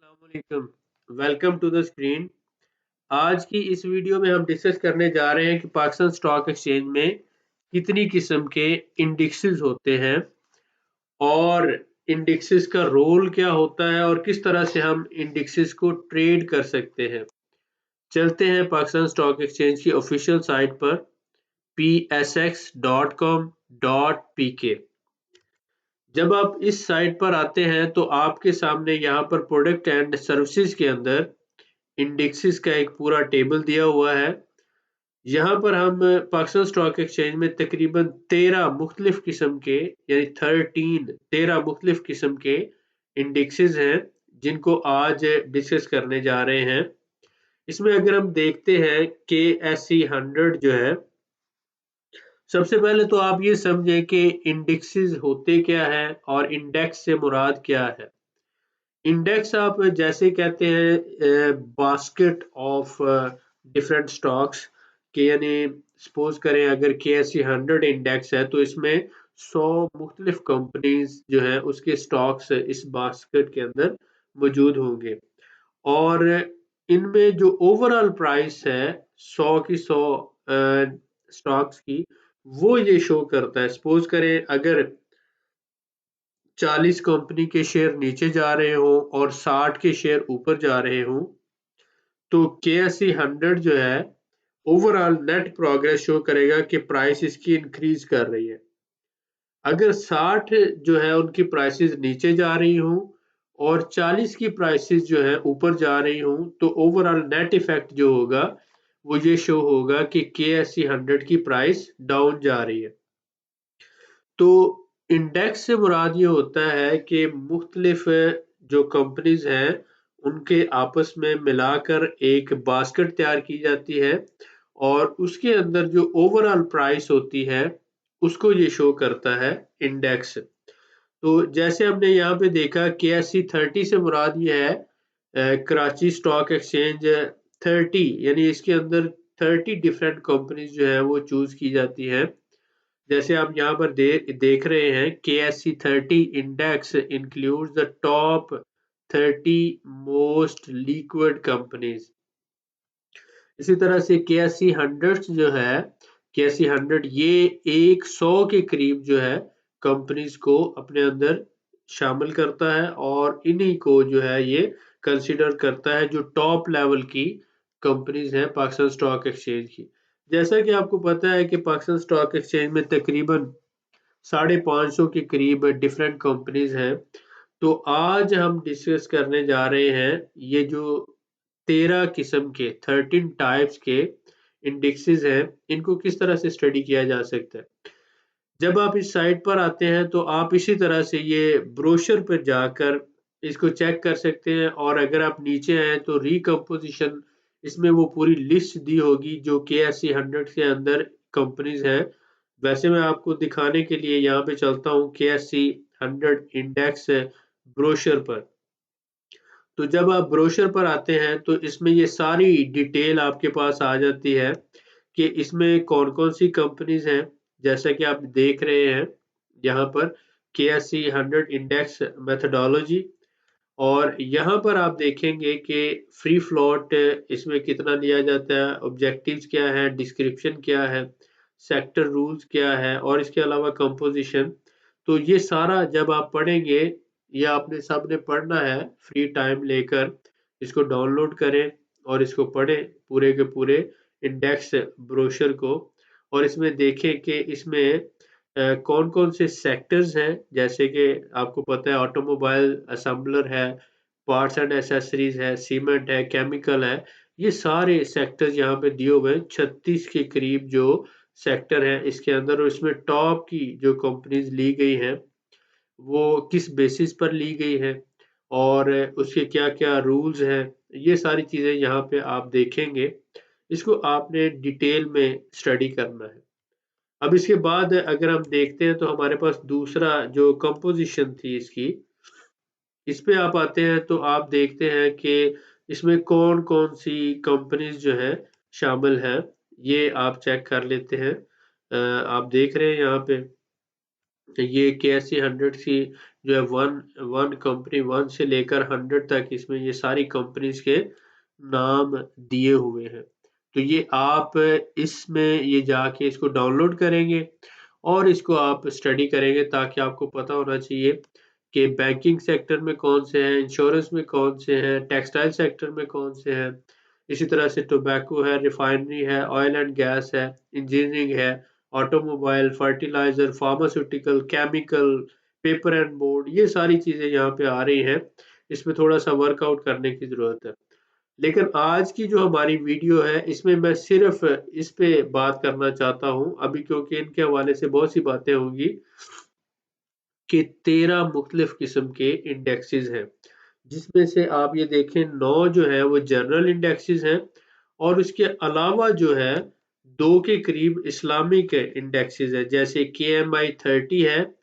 अस्सलामुअलैकुम, welcome to the screen. आज की इस वीडियो में हम डिस्कस करने जा रहे हैं कि पाकिस्तान स्टॉक एक्सचेंज में कितनी किस्म के इंडेक्सेस होते हैं और इंडेक्सेस का रोल क्या होता है और किस तरह से हम इंडेक्सेस को ट्रेड कर सकते हैं। चलते हैं पाकिस्तान स्टॉक एक्सचेंज की ऑफिशियल साइट पर psx.com.pk। जब आप इस साइट पर आते हैं तो आपके सामने यहाँ पर प्रोडक्ट एंड सर्विसेज के अंदर इंडेक्सेस का एक पूरा टेबल दिया हुआ है। यहाँ पर हम पाकिस्तान स्टॉक एक्सचेंज में तकरीबन 13 मुख्तलिफ किस्म के यानी 13 मुख्तलिफ किस्म के इंडेक्सेस हैं जिनको आज डिस्कस करने जा रहे हैं। इसमें अगर हम देखते हैं के एस 100 जो है, सबसे पहले तो आप ये समझें कि इंडेक्सेस होते क्या है और इंडेक्स से मुराद क्या है। इंडेक्स आप जैसे कहते हैं बास्केट ऑफ डिफरेंट स्टॉक्स के, यानी सपोज करें अगर KSE 100 इंडेक्स है तो इसमें 100 मुख्तलिफ कंपनीज जो है उसके स्टॉक्स इस बास्केट के अंदर मौजूद होंगे और इनमें जो ओवरऑल प्राइस है 100 की 100 स्टॉक्स की, वो ये शो करता है। सपोज करें अगर 40 कंपनी के शेयर नीचे जा रहे हो और 60 के शेयर ऊपर जा रहे हो तो KSE 100 जो है ओवरऑल नेट प्रोग्रेस शो करेगा कि प्राइस इसकी इंक्रीज कर रही है। अगर 60 जो है उनकी प्राइसेस नीचे जा रही हो और 40 की प्राइसेस जो है ऊपर जा रही हो तो ओवरऑल नेट इफेक्ट जो होगा वो ये शो होगा कि KSE 100 की प्राइस डाउन जा रही है। तो इंडेक्स से मुराद ये होता है कि मुख्तलिफ जो कंपनीज हैं उनके आपस में मिलाकर एक बास्केट तैयार की जाती है और उसके अंदर जो ओवरऑल प्राइस होती है उसको ये शो करता है इंडेक्स। तो जैसे हमने यहाँ पे देखा KSE 30 से मुराद ये है कराची स्टॉक एक्सचेंज 30, यानी इसके अंदर 30 डिफरेंट कंपनीज जो है वो चूज की जाती है। जैसे आप यहाँ पर देख रहे हैं KSE 30 index includes the top 30 most liquid companies. इसी तरह से KSE 100 जो है, KSE 100 ये 100 के करीब जो है कंपनीज को अपने अंदर शामिल करता है और इन्हीं को जो है ये कंसिडर करता है जो टॉप लेवल की कंपनीज हैं पाकिस्तान स्टॉक एक्सचेंज की। जैसा कि आपको पता है कि पाकिस्तान स्टॉक एक्सचेंज में तकरीबन 550 के करीब डिफरेंट कंपनीज हैं। तो आज हम डिस्कस करने जा रहे हैं ये जो 13 किस्म के 13 टाइप्स के इंडेक्सेस हैं, इनको किस तरह से स्टडी किया जा सकता है। जब आप इस साइट पर आते हैं तो आप इसी तरह से ये ब्रोशर पर जाकर इसको चेक कर सकते हैं और अगर आप नीचे आए तो रिकम्पोजिशन, इसमें वो पूरी लिस्ट दी होगी जो KSE 100 के अंदर कंपनीज हैं। वैसे मैं आपको दिखाने के लिए यहाँ पे चलता हूँ KSE 100 इंडेक्स ब्रोशर पर। तो जब आप ब्रोशर पर आते हैं तो इसमें ये सारी डिटेल आपके पास आ जाती है कि इसमें कौन-कौन सी कंपनीज हैं। जैसा कि आप देख रहे हैं यहाँ पर KSE 100 इंडेक्स मेथोडोलॉजी, और यहाँ पर आप देखेंगे कि फ्री फ्लोट इसमें कितना लिया जाता है, ऑब्जेक्टिव्स क्या है, डिस्क्रिप्शन क्या है, सेक्टर रूल्स क्या है और इसके अलावा कंपोजिशन। तो ये सारा जब आप पढ़ेंगे, ये आपने सबने पढ़ना है फ्री टाइम लेकर, इसको डाउनलोड करें और इसको पढ़ें पूरे के पूरे इंडेक्स ब्रोशर को, और इसमें देखें कि इसमें कौन-कौन से सेक्टर्स हैं। जैसे कि आपको पता है ऑटोमोबाइल असेंबलर है, पार्ट्स एंड एक्सेसरीज है, सीमेंट है, केमिकल है। ये सारे सेक्टर्स यहाँ पे दिए हुए हैं, 36 के करीब जो सेक्टर हैं इसके अंदर, और इसमें टॉप की जो कंपनीज ली गई हैं वो किस बेसिस पर ली गई है और उसके क्या-क्या रूल्स हैं, ये सारी चीज़ें यहाँ पे आप देखेंगे। इसको आपने डिटेल में स्टडी करना है। अब इसके बाद अगर हम देखते हैं तो हमारे पास दूसरा जो कंपोज़िशन थी इसकी, इस पे आप आते हैं तो आप देखते हैं कि इसमें कौन-कौन सी कंपनीज़ जो हैं शामिल हैं, ये आप चेक कर लेते हैं। आप देख रहे हैं यहाँ पे ये KSE 100 की जो है वन वन कंपनी 1 से लेकर 100 तक इसमें ये सारी कंपनीज के नाम दिए हुए हैं। तो ये आप इसमें ये जाके इसको डाउनलोड करेंगे और इसको आप स्टडी करेंगे ताकि आपको पता होना चाहिए कि बैंकिंग सेक्टर में कौन से हैं, इंश्योरेंस में कौन से हैं, टेक्सटाइल सेक्टर में कौन से हैं, इसी तरह से टोबैको है, रिफाइनरी है, ऑयल एंड गैस है, इंजीनियरिंग है, automobile, fertiliser, pharmaceutical, chemical, paper and board, ये सारी चीजें यहाँ पे आ रही हैं। इसमें थोड़ा सा वर्कआउट करने की जरूरत है। लेकिन आज की जो हमारी वीडियो है इसमें मैं सिर्फ इस पे बात करना चाहता हूँ अभी, क्योंकि इनके हवाले से बहुत सी बातें होंगी कि 13 मुख्तलिफ किस्म के इंडेक्सेस हैं, जिसमें से आप ये देखें 9 जो है वो जनरल इंडेक्सेस हैं और उसके अलावा जो है 2 के करीब इस्लामिक इंडेक्सेस है, जैसे KMI 30 है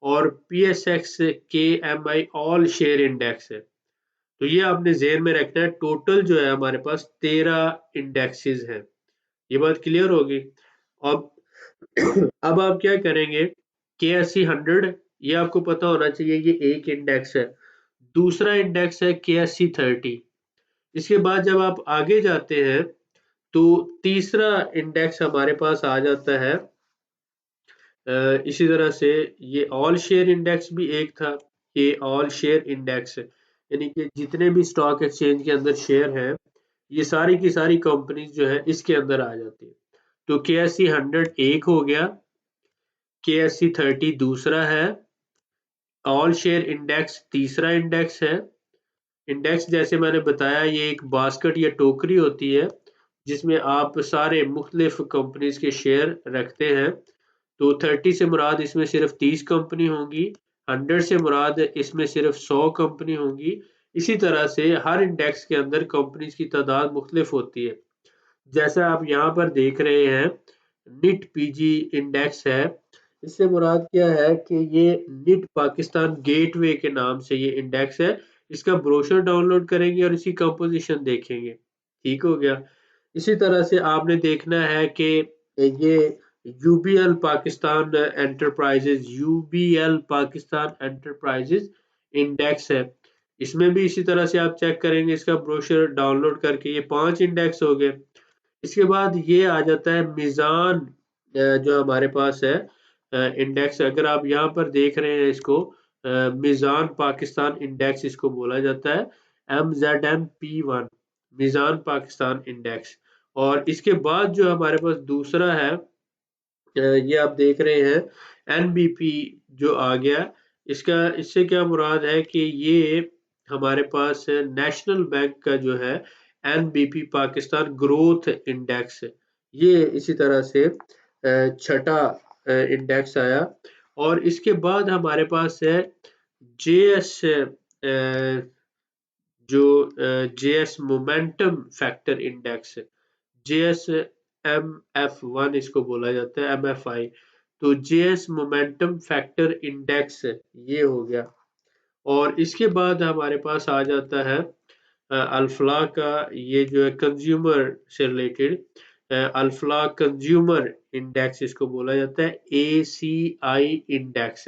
और PSX KMI all share index है। तो ये आपने ज़हन में रखना है। टोटल जो है हमारे पास 13 इंडेक्सेस हैं। ये बात क्लियर होगी। अब अब आप क्या करेंगे, KSE 100 ये आपको पता होना चाहिए, ये एक इंडेक्स है। दूसरा इंडेक्स है KSE 30। इसके बाद जब आप आगे जाते हैं तो तीसरा इंडेक्स हमारे पास आ जाता है। इसी तरह से ये ऑल शेयर इंडेक्स भी एक था। ये ऑल शेयर इंडेक्स यानी कि जितने भी स्टॉक एक्सचेंज के अंदर शेयर हैं, ये सारी की सारी कंपनीज जो है इसके अंदर आ जाती है। तो KSE 100 एक हो गया, KSE 30 दूसरा है, ऑल शेयर इंडेक्स तीसरा इंडेक्स है। इंडेक्स जैसे मैंने बताया ये एक बास्केट या टोकरी होती है जिसमें आप सारे मुख्तलिफ कंपनीज के शेयर रखते हैं। तो 30 से मुराद इसमें सिर्फ 30 कंपनी होंगी, 100 से मुराद इसमें सिर्फ 100 कंपनी होंगी। इसी तरह से हर इंडेक्स के अंदर कंपनीज की तादाद मुख्तलिफ होती है। जैसा आप यहाँ पर देख रहे हैं निट पीजी इंडेक्स है। इससे मुराद क्या है कि ये निट पाकिस्तान गेटवे के नाम से ये इंडेक्स है। इसका ब्रोशर डाउनलोड करेंगे और इसकी कंपोजिशन देखेंगे। ठीक हो गया। इसी तरह से आपने देखना है कि ये यूबीएल पाकिस्तान एंटरप्राइजेज इंडेक्स है। इसमें भी इसी तरह से आप चेक करेंगे इसका ब्रोशर डाउनलोड करके। ये 5 इंडेक्स हो गए। इसके बाद ये आ जाता है मीज़ान, जो हमारे पास है इंडेक्स। अगर आप यहाँ पर देख रहे हैं इसको मीज़ान पाकिस्तान इंडेक्स इसको बोला जाता है, MZN-P1 मीज़ान पाकिस्तान इंडेक्स। और इसके बाद जो हमारे पास दूसरा है ये आप देख रहे हैं NBP जो आ गया। इसका इससे क्या मुराद है कि ये हमारे पास नेशनल बैंक का जो है NBP पाकिस्तान ग्रोथ इंडेक्स, ये इसी तरह से छठा इंडेक्स आया। और इसके बाद हमारे पास है JS जो JS momentum factor index, JSMF1 इसको बोला जाता है, MFI। तो JS मोमेंटम फैक्टर इंडेक्स ये हो गया। और इसके बाद हमारे पास आ जाता है अल्फला का, ये जो है कंज्यूमर से रिलेटेड अल्फला कंज्यूमर इंडेक्स इसको बोला जाता है, ACI इंडेक्स।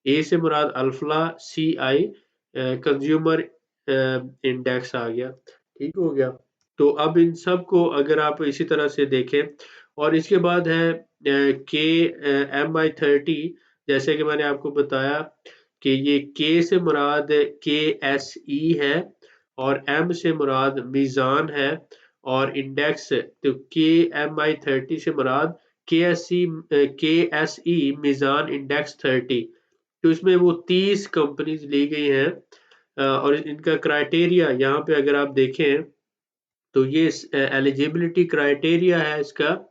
ए से मुराद अल्फला, CI कंज्यूमर इंडेक्स आ गया। ठीक हो गया। तो अब इन सब को अगर आप इसी तरह से देखें और इसके बाद है KMI 30, जैसे कि मैंने आपको बताया कि ये K से मुराद KSE है और M से मुराद मीज़ान है और इंडेक्स तो KMI 30 से मुराद KSE मीज़ान इंडेक्स 30। तो इसमें वो 30 कंपनीज ली गई हैं और इनका क्राइटेरिया यहाँ पे अगर आप देखें तो ये एलिजिबिलिटी क्राइटेरिया है इसका।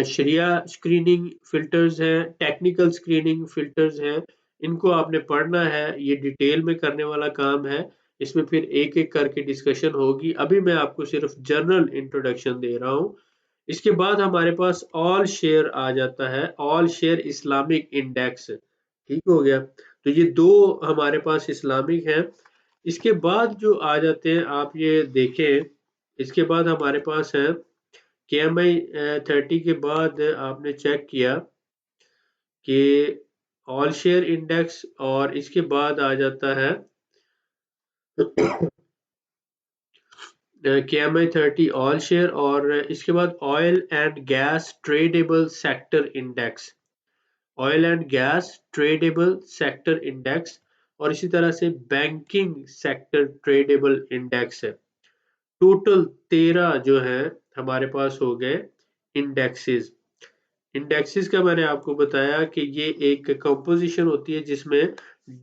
शरिया स्क्रीनिंग फिल्टर्स हैं, टेक्निकल स्क्रीनिंग फिल्टर्स हैं, इनको आपने पढ़ना है। ये डिटेल में करने वाला काम है। इसमें फिर एक एक करके डिस्कशन होगी। अभी मैं आपको सिर्फ जनरल इंट्रोडक्शन दे रहा हूँ। इसके बाद हमारे पास ऑल शेयर आ जाता है, ऑल शेयर इस्लामिक इंडेक्स। ठीक हो गया। तो ये दो हमारे पास इस्लामिक हैं। इसके बाद जो आ जाते हैं आप ये देखें, इसके बाद हमारे पास है KMI 30 के बाद आपने चेक किया कि ऑल शेयर इंडेक्स, और इसके बाद आ जाता है KMI 30 ऑल शेयर, और इसके बाद oil and gas tradable sector index, oil and gas tradable sector index, और इसी तरह से बैंकिंग सेक्टर ट्रेडेबल इंडेक्स है। टोटल 13 जो है हमारे पास हो गए इंडेक्सेस। इंडेक्सेस का मैंने आपको बताया कि ये एक कंपोजिशन होती है जिसमें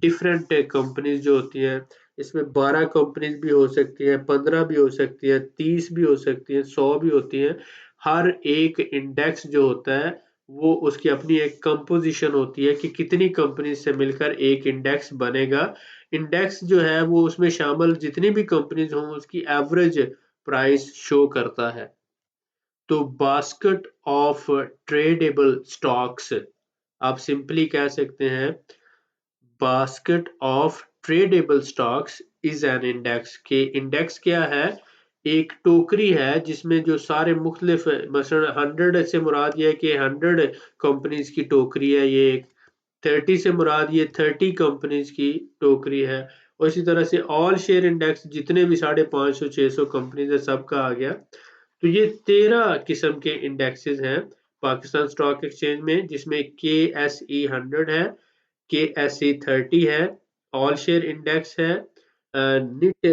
डिफरेंट कंपनीज जो होती हैं, इसमें 12 कंपनीज भी हो सकती हैं, 15 भी हो सकती है, 30 भी हो सकती है, 100 भी होती है। हर एक इंडेक्स जो होता है वो उसकी अपनी एक कंपोजिशन होती है कि कितनी कंपनी से मिलकर एक इंडेक्स बनेगा। इंडेक्स जो है वो उसमें शामिल जितनी भी कंपनीज हों उसकी एवरेज प्राइस शो करता है। तो बास्केट ऑफ ट्रेडेबल स्टॉक्स, आप सिंपली कह सकते हैं basket of tradable stocks is an index. के इंडेक्स क्या है? एक टोकरी है जिसमें जो सारे मुख्तलिफ, मसलन 100 से मुराद ये है कि 100 कंपनीज की टोकरी है, ये एक 30 से मुराद ये 30 कंपनीज की टोकरी है, और इसी तरह से ऑल शेयर इंडेक्स जितने भी 550 600 कंपनीज है सबका आ गया। तो ये 13 किस्म के इंडेक्सेस हैं पाकिस्तान स्टॉक एक्सचेंज में, जिसमें KSE 100 है, KSE 30 है, ऑल शेयर इंडेक्स है, निट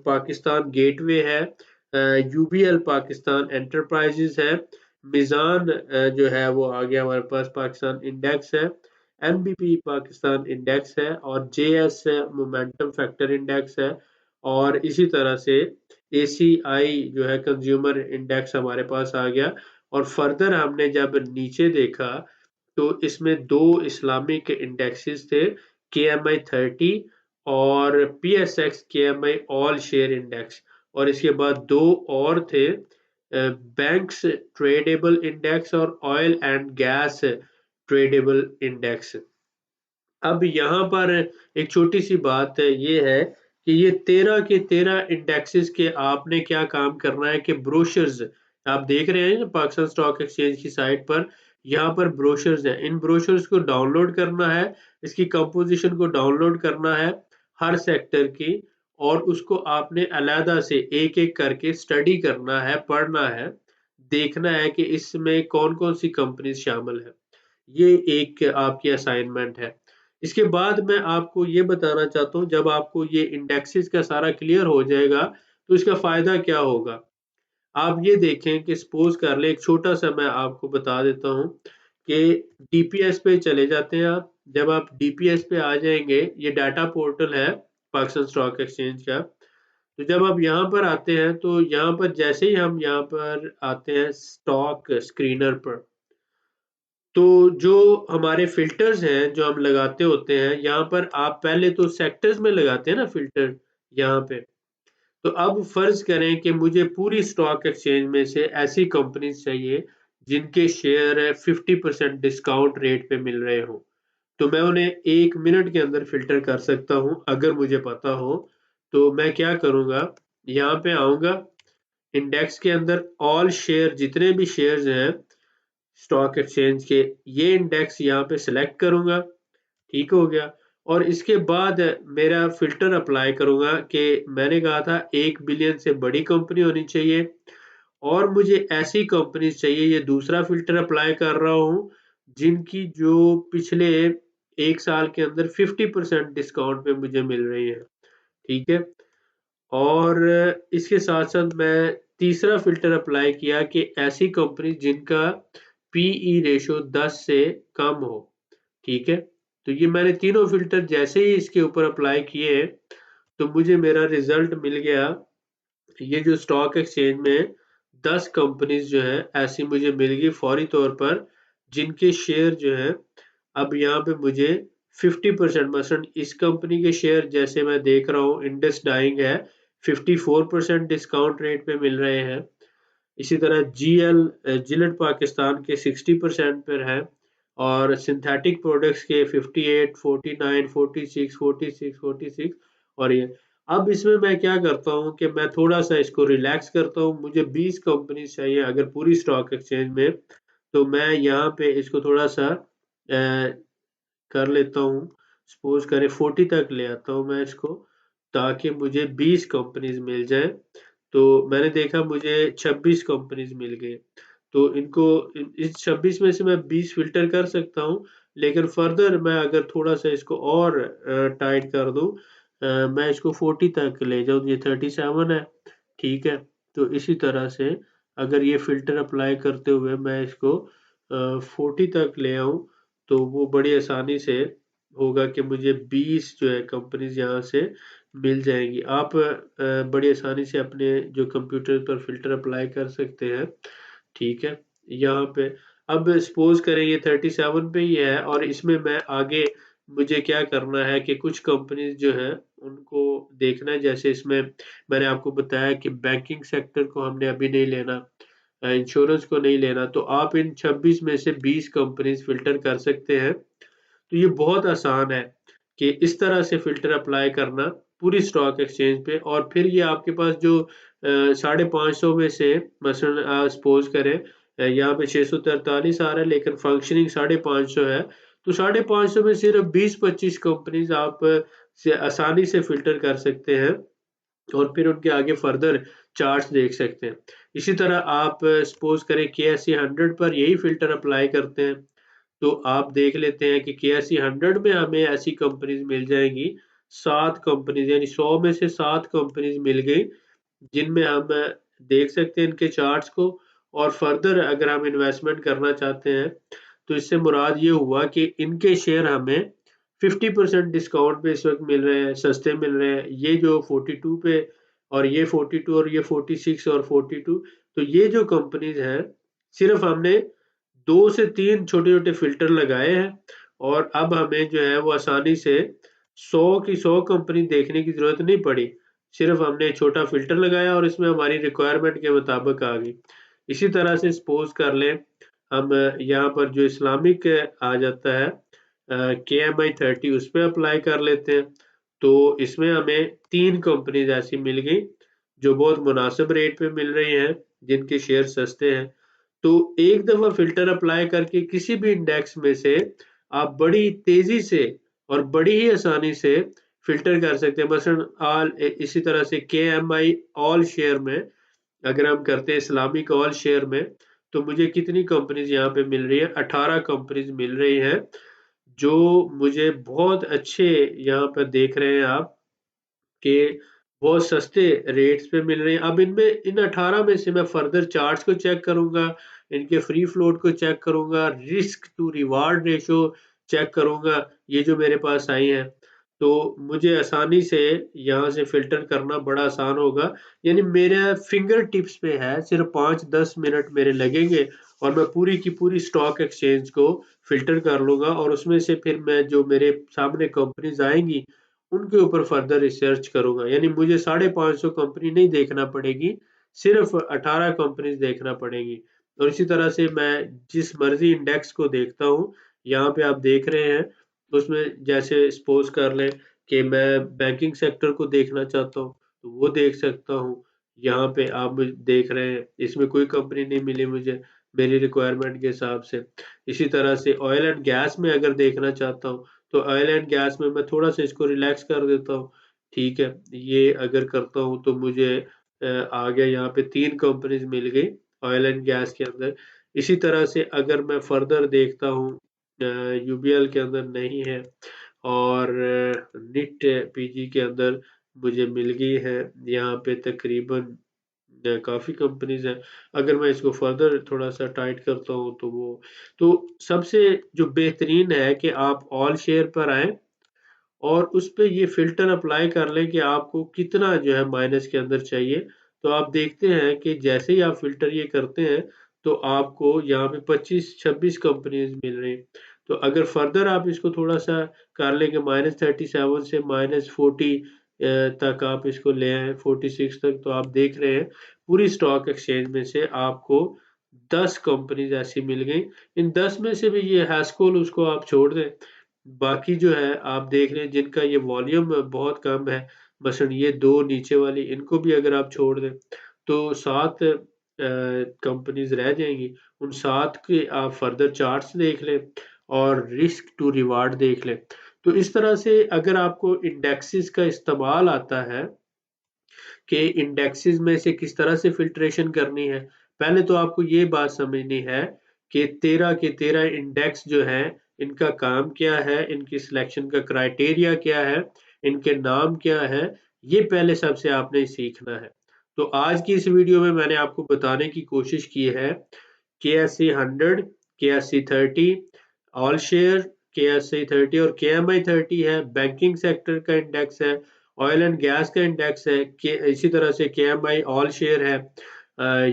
पाकिस्तान गेटवे है, UBL पाकिस्तान एंटरप्राइजेज है, मिजान जो है वो आ गया हमारे पास पाकिस्तान इंडेक्स है, MBP पाकिस्तान इंडेक्स है, और JS मोमेंटम फैक्टर इंडेक्स है, और इसी तरह से ACI जो है कंज्यूमर इंडेक्स हमारे पास आ गया। और फर्दर हमने जब नीचे देखा तो इसमें 2 इस्लामिक इंडेक्सेस थे, KMI 30 और PSX KMI all share index, और इसके बाद 2 और थे, बैंक्स ट्रेडेबल इंडेक्स और oil and gas tradable index. अब यहाँ पर एक छोटी सी बात ये है कि ये 13 के 13 इंडेक्सेस के आपने क्या काम करना है कि ब्रोशर्स आप देख रहे हैं पाकिस्तान स्टॉक एक्सचेंज की साइट पर, यहाँ पर ब्रोशर्स हैं, इन ब्रोशर्स को डाउनलोड करना है, इसकी कंपोजिशन को डाउनलोड करना है हर सेक्टर की, और उसको आपने अलहदा से एक एक करके स्टडी करना है, पढ़ना है, देखना है कि इसमें कौन कौन सी कंपनी शामिल है। ये एक आपकी असाइनमेंट है। इसके बाद मैं आपको ये बताना चाहता हूँ, जब आपको ये इंडेक्सेस का सारा क्लियर हो जाएगा तो इसका फायदा क्या होगा। आप ये देखें कि सपोज कर ले, एक छोटा सा मैं आपको बता देता हूँ कि DPS पे चले जाते हैं आप। जब आप DPS पे आ जाएंगे, ये डाटा पोर्टल है पाकिस्तान स्टॉक एक्सचेंज का, तो जब आप यहाँ पर आते हैं तो यहाँ पर जैसे ही हम यहाँ पर आते हैं स्टॉक स्क्रीनर पर, तो जो हमारे फिल्टर्स हैं जो हम लगाते होते हैं यहाँ पर, आप पहले तो सेक्टर्स में लगाते हैं ना फिल्टर यहाँ पे। तो अब फर्ज करें कि मुझे पूरी स्टॉक एक्सचेंज में से ऐसी कंपनीज चाहिए जिनके शेयर 50% डिस्काउंट रेट पे मिल रहे हो, तो मैं उन्हें 1 मिनट के अंदर फिल्टर कर सकता हूं अगर मुझे पता हो। तो मैं क्या करूंगा, यहाँ पे आऊंगा, इंडेक्स के अंदर ऑल शेयर जितने भी शेयर्स हैं स्टॉक एक्सचेंज के, ये इंडेक्स यहाँ पे सिलेक्ट करूंगा, ठीक हो गया। और इसके बाद मेरा फिल्टर अप्लाई करूंगा कि मैंने कहा था 1 बिलियन से बड़ी कंपनी होनी चाहिए, और मुझे ऐसी कंपनी चाहिए, ये दूसरा फिल्टर अप्लाई कर रहा हूँ, जिनकी जो पिछले 1 साल के अंदर 50% डिस्काउंट पे मुझे मिल रही है, ठीक है। और इसके साथ साथ मैं तीसरा फिल्टर अप्लाई किया कि ऐसी कंपनी जिनका PE रेशो 10 से कम हो, ठीक है। तो ये मैंने तीनों फिल्टर जैसे ही इसके ऊपर अप्लाई किए तो मुझे मेरा रिजल्ट मिल गया। ये जो स्टॉक एक्सचेंज में 10 कंपनीज जो है ऐसी मुझे मिल गई फौरी तौर पर, जिनके शेयर जो है अब यहाँ पे मुझे 50%, मसलन इस कंपनी के शेयर जैसे मैं देख रहा हूँ इंडस डाइंग है, 54% डिस्काउंट रेट पे मिल रहे हैं। इसी तरह जिलेट पाकिस्तान के 60% पर है, और सिंथेटिक प्रोडक्ट्स के 58, 49, 46, 46, 46, और ये। अब इसमें मैं क्या करता हूँ कि मैं थोड़ा सा इसको रिलैक्स करता हूँ, मुझे 20 कंपनी चाहिए अगर पूरी स्टॉक एक्सचेंज में, तो मैं यहाँ पे इसको थोड़ा सा कर लेता हूँ, सपोज करें 40 तक ले आता हूँ मैं इसको, ताकि मुझे 20 कंपनीज मिल जाए। तो मैंने देखा मुझे 26 कंपनीज मिल गई। तो इनको इस 26 में से मैं 20 फ़िल्टर कर सकता हूँ, लेकिन फ़र्दर मैं अगर थोड़ा-सा इसको और टाइट कर दूँ, मैं इसको 40 तक ले जाऊँ, ये 37 है, ठीक है? तो इसी तरह से अगर ये फ़िल्टर अप्लाई करते हुए मैं इसको 40 तक ले आऊँ, तो वो बड़ी आसानी से होगा कि मुझे 20 जो है कंपनीज़ यहाँ से मिल जाएँगी। आप बड़ी आसानी से अपने जो कंप्यूटर पर फ़िल्टर अप्लाई कर सकते हैं, ठीक है? यहाँ पे अब सपोज़ करें ये 37 पे ही है और इसमें मैं आगे मुझे क्या करना है कि कुछ कंपनीज़ जो हैं, उनको देखना है। जैसे इसमें मैंने आपको बताया कि बैंकिंग सेक्टर को हमने अभी नहीं लेना, इंश्योरेंस को नहीं लेना, तो आप इन 26 में से 20 कंपनीज़ फ़िल्टर कर सकते हैं। तो ये बहुत आसान है कि इस तरह से फ़िल्टर अप्लाई करना पूरी स्टॉक एक्सचेंज पे, और फिर ये आपके पास जो 550 में से मसलन सपोज़ करें यहाँ पे 643 आ रहा है, लेकिन फंक्शनिंग 550 है, तो 550 में सिर्फ़ 20-25 कंपनीज़ आप से आसानी से फ़िल्टर कर सकते हैं और फिर उनके आगे फर्दर चार्ट्स देख सकते हैं। इसी तरह आप सपोज़ करें केएसई 100 पर यही फ़िल्टर अप्लाई करते हैं, तो आप देख लेते हैं कि केएसई 100 में हमें ऐसी कंपनीज़ मिल जाएँगी, 7 कंपनीज़, यानी 100 में से 7 कंपनीज़ मिल गई, जिनमें हम देख सकते हैं इनके चार्ट्स को, और फर्दर अगर हम इन्वेस्टमेंट करना चाहते हैं, तो इससे मुराद ये हुआ कि इनके शेयर हमें 50% डिस्काउंट पे इस वक़्त मिल रहे हैं, सस्ते मिल रहे हैं। ये जो 42 पे, और ये 42 और ये 46 और 42, तो ये जो कंपनीज़ हैं, सिर्फ़ हमने 2 से 3 छोटे-छोटे फ़िल्टर लगाए हैं, और अब हमें जो है वो आसानी से 100 की 100 कंपनी देखने की ज़रूरत नहीं पड़ी। सिर्फ़ हमने छोटा फ़िल्टर लगाया और इसमें हमारी रिक्वायरमेंट के मुताबिक आ गई। इसी तरह से सपोज़ कर लें, हम यहाँ पर जो इस्लामिक आ जाता है केएमआई 30, उस पे अप्लाई कर लेते हैं। तो इसमें हमें 3 कंपनीज़ ऐसी मिल गई, जो बहुत मुनासिब रेट पे मिल रही हैं, जिनके शेयर सस्ते हैं। तो एक दफ़ा फ़िल्टर अप्लाई करके किसी भी इंडेक्स में से आप बड़ी तेज़ी से और बड़ी ही आसानी से फ़िल्टर कर सकते हैं। मसलन इसी तरह से केएमआई ऑल शेयर में अगर हम करते हैं इस्लामिक ऑल शेयर में, तो मुझे कितनी कंपनीज़ यहाँ पे मिल रही है? 18 कंपनीज़ मिल रही हैं, जो मुझे बहुत अच्छे यहाँ पर देख रहे हैं आप कि बहुत सस्ते रेट्स पे मिल रही हैं। अब इनमें इन 18 में से मैं फर्दर चार्ट्स को चेक करूँगा, इनके फ्री फ्लोट को चेक करूँगा, risk to reward ratio check करूँगा, ये जो मेरे पास आई हैं। तो मुझे आसानी से यहाँ से फ़िल्टर करना बड़ा आसान होगा। यानी मेरे फिंगर टिप्स पे है, सिर्फ़ 5-10 मिनट मेरे लगेंगे और मैं पूरी की पूरी स्टॉक एक्सचेंज को फ़िल्टर कर लूँगा, और उसमें से फिर मैं जो मेरे सामने कंपनीज़ आएँगी, उनके ऊपर फर्दर रिसर्च करूँगा। यानी मुझे 550 कंपनी नहीं देखना पड़ेगी, सिर्फ़ 18 कंपनीज़ देखना पड़ेंगी। और इसी तरह से मैं जिस मर्ज़ी इंडेक्स को देखता हूँ, यहाँ पे आप देख रहे हैं, उसमें जैसे सपोज़ कर लें कि मैं बैंकिंग सेक्टर को देखना चाहता हूँ, तो वो देख सकता हूँ। यहाँ पे आप देख रहे हैं, इसमें कोई कंपनी नहीं मिली मुझे, मेरी रिक्वायरमेंट के हिसाब से। इसी तरह से ऑयल एंड गैस में अगर देखना चाहता हूँ, तो ऑयल एंड गैस में मैं थोड़ा-सा इसको रिलैक्स कर देता हूँ, ठीक है? ये अगर करता हूँ तो मुझे आ गया यहाँ पे 3 कंपनीज़ मिल गई ऑयल एंड गैस के अंदर। इसी तरह से अगर मैं फर्दर देखता हूँ यूबीएल के अंदर नहीं है, और निट पीजी के अंदर मुझे मिल गई है यहाँ पे तकरीबन काफ़ी कंपनीज़ हैं। अगर मैं इसको फर्दर थोड़ा-सा टाइट करता हूँ तो वो, तो सबसे जो बेहतरीन है कि आप ऑल शेयर पर आएँ और उसपे ये फ़िल्टर अप्लाई कर लें कि आपको कितना जो है माइनस के अंदर चाहिए। तो आप देखते हैं कि जैसे ही आप फ़िल्टर ये करते हैं, तो आपको यहाँ पे 25-26 कंपनीज़ मिल रही हैं। तो अगर फ़र्दर आप इसको थोड़ा-सा कर लें कि -37 से -40 तक आप इसको ले आएँ, 46 तक, तो आप देख रहे हैं पूरी स्टॉक एक्सचेंज में से आपको 10 कंपनीज़ ऐसी मिल गई। इन 10 में से भी ये हैस्कोल उसको आप छोड़ दें, बाकी जो है आप देख रहे हैं जिनका ये वॉल्यूम बहुत कम है, मसलन ये 2 नीचे वाली, इनको भी अगर आप छोड़ दें, तो 7 कंपनीज़ रह जाएँगी। उन 7 के आप फर्दर चार्ट्स देख लें, और रिस्क टू रिवार्ड देख लें। तो इस तरह से अगर आपको इंडेक्सेस का इस्तेमाल आता है कि इंडेक्सेस में से किस तरह से फिल्ट्रेशन करनी है, पहले तो आपको ये बात समझनी है कि 13 के 13 इंडेक्स जो हैं, इनका काम क्या है, इनकी सिलेक्शन का क्राइटेरिया क्या है, इनके नाम क्या है, ये पहले सबसे आपने सीखना है। तो आज की इस वीडियो में मैंने आपको बताने की कोशिश की है KSE 100, KSE 30, all share, KSE 30 और KMI 30 है, बैंकिंग सेक्टर का इंडेक्स है, ऑयल एंड गैस का इंडेक्स है, इसी तरह से KMI ऑल शेयर है,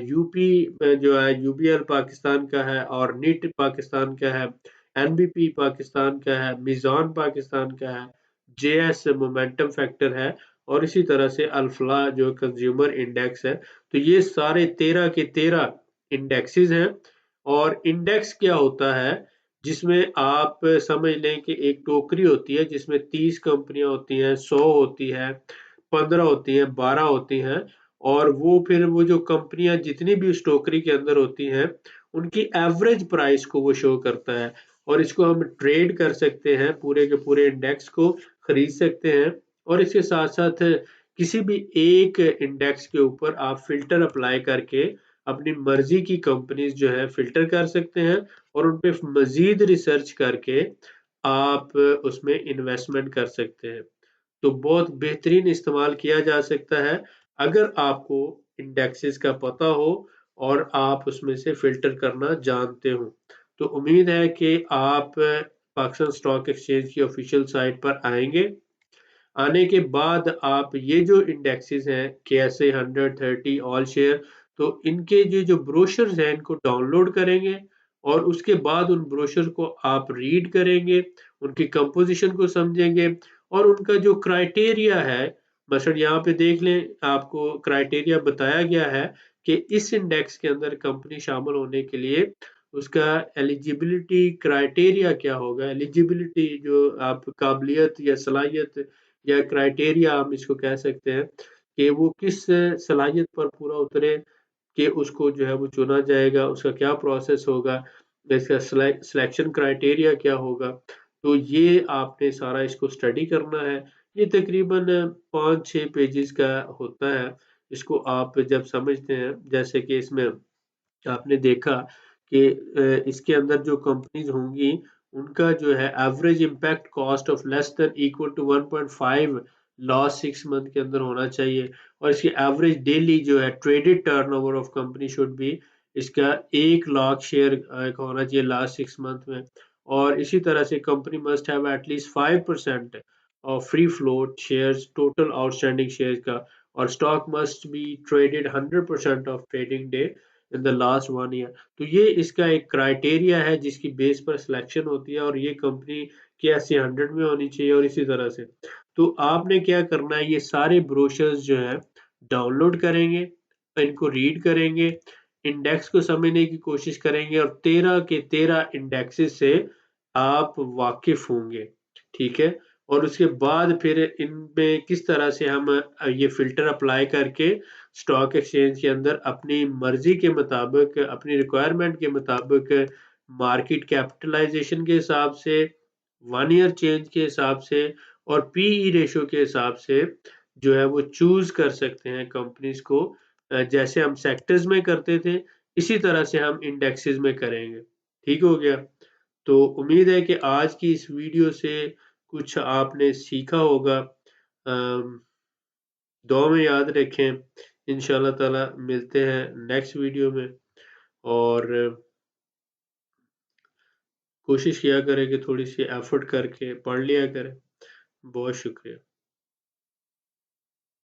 यूपी जो है UBL पाकिस्तान का है और नीट पाकिस्तान का है, NBP पाकिस्तान का है, मिजान पाकिस्तान का है, JS मोमेंटम फैक्टर है और इसी तरह से अल्फला जो कंज्यूमर इंडेक्स है। तो ये सारे 13 के 13 इंडेक्सेस हैं और इंडेक्स क्या होता है जिसमें आप समझ लें कि एक टोकरी होती है जिसमें 30 कंपनियां होती हैं, 100 होती है, 15 होती हैं, 12 होती हैं और वो फिर वो जो कंपनियां जितनी भी उस टोकरी के अंदर होती हैं उनकी एवरेज प्राइस को वो शो करता है और इसको हम ट्रेड कर सकते हैं, पूरे के पूरे इंडेक्स को खरीद सकते हैं और इसके साथ साथ किसी भी एक इंडेक्स के ऊपर आप फिल्टर अप्लाई करके अपनी मर्जी की कंपनीज जो है फिल्टर कर सकते हैं और उन पे मजीद रिसर्च करके आप उसमें इन्वेस्टमेंट कर सकते हैं। तो बहुत बेहतरीन इस्तेमाल किया जा सकता है अगर आपको इंडेक्सेस का पता हो और आप उसमें से फिल्टर करना जानते हो। तो उम्मीद है कि आप पाकिस्तान स्टॉक एक्सचेंज की ऑफिशियल साइट पर आएंगे। आने के बाद आप ये जो इंडेक्सेस हैं KSA 100, 30 ऑल शेयर, तो इनके जो ब्रोशर्स हैं इनको डाउनलोड करेंगे और उसके बाद उन ब्रोशर को आप रीड करेंगे, उनकी कंपोजिशन को समझेंगे और उनका जो क्राइटेरिया है, मसलन यहाँ पे देख लें आपको क्राइटेरिया बताया गया है कि इस इंडेक्स के अंदर कंपनी शामिल होने के लिए उसका एलिजिबिलिटी क्राइटेरिया क्या होगा। एलिजिबिलिटी जो आप काबिलियत या सलाहियत या क्राइटेरिया हम इसको कह सकते हैं कि वो किस सलाहियत पर पूरा उतरे कि उसको जो है वो चुना जाएगा, उसका क्या प्रोसेस होगा, इसका सिलेक्शन क्राइटेरिया क्या होगा। तो ये आपने सारा इसको स्टडी करना है। ये तकरीबन 5-6 पेजेस का होता है। इसको आप जब समझते हैं, जैसे कि इसमें आपने देखा कि इसके अंदर जो कंपनीज होंगी उनका जो है average impact cost of less than equal to 1.5 last 6 month के अंदर होना चाहिए और इसकी एवरेज डेली जो है traded turnover of company should be, इसका 1 लाख शेयर का होना चाहिए लास्ट 6 मंथ में और इसी तरह से company must have at least 5% of free float shares total outstanding share का और stock must be traded 100% of trading day in the last 1 year. तो ये इसका एक क्राइटेरिया है जिसकी बेस पर सिलेक्शन होती है और ये कंपनी KSE 100 में होनी चाहिए और इसी तरह से। तो आपने क्या करना है, ये सारे ब्रोशर्स जो है डाउनलोड करेंगे, इनको रीड करेंगे, इंडेक्स को समझने की कोशिश करेंगे और 13 के 13 इंडेक्सेस से आप वाकिफ होंगे, ठीक है। और उसके बाद फिर इनमें किस तरह से हम ये फिल्टर अप्लाई करके स्टॉक एक्सचेंज के अंदर अपनी मर्जी के मुताबिक, अपनी रिक्वायरमेंट के मुताबिक, मार्केट कैपिटलाइजेशन के हिसाब से, 1 ईयर चेंज के हिसाब से और पीई रेशो के हिसाब से जो है वो चूज कर सकते हैं कंपनीज को। जैसे हम सेक्टर्स में करते थे इसी तरह से हम इंडेक्सेस में करेंगे। ठीक हो गया। तो उम्मीद है कि आज की इस वीडियो से कुछ आपने सीखा होगा। दुआ में याद रखें। इंशाल्लाह ताला मिलते हैं नेक्स्ट वीडियो में और कोशिश किया करें कि थोड़ी सी एफर्ट करके पढ़ लिया करें। बहुत शुक्रिया।